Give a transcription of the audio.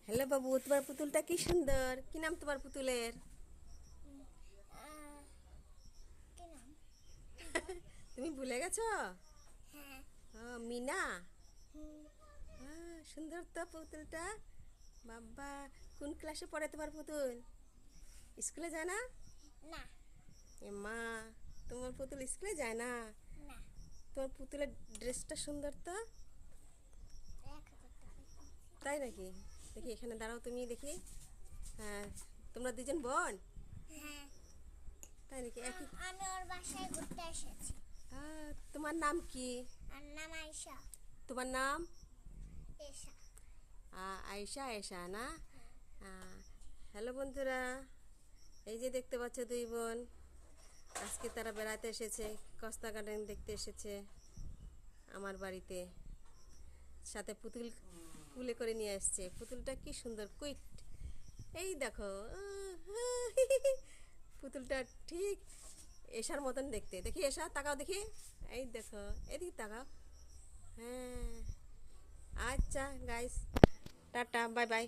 Hello বাবু, তোমার পুতুলটা কি সুন্দর। কি নাম তোমার পুতুলের? কি নাম? তুমি ভুলে গেছো? হ্যাঁ। মিনা। হুম। সুন্দর তো পুতুলটা। বাবা, কোন ক্লাসে পড়ে তোমার পুতুল? স্কুলে যায় না? না। এ মা, তোমার পুতুল স্কুলে যায় না? না। তোমার পুতুলের ড্রেসটা সুন্দর তো। 1,000 টাকা কিনছি। তাই নাকি? দেখি এখানে দাঁড়াও, তুমি দেখি। হ্যাঁ, তোমরা দুজন বোন? হ্যাঁ। তাই নাকি? একই। আমি ওর বাসায় ঘুরতে এসেছি। তোমার নাম কি? আর নাম আয়শা। তোমার নাম? এশা। আয়েশা। আয়েশা না? হ্যালো বন্ধুরা, এই যে দেখতে পাচ্ছ দুই বোন, আজকে তারা বেড়াতে এসেছে, কস্তা গার্ডেন দেখতে এসেছে আমার বাড়িতে। সাথে পুতুল কুলে করে নিয়ে আসছে। পুতুলটা কি সুন্দর কুইট। এই দেখো, পুতুলটা ঠিক এশার মতন দেখতে। দেখি এশা, তাকাও দেখি। এই দেখো, এদিকে তাকাও। হ্যাঁ, আচ্ছা গাইস, টাটা, বাই বাই।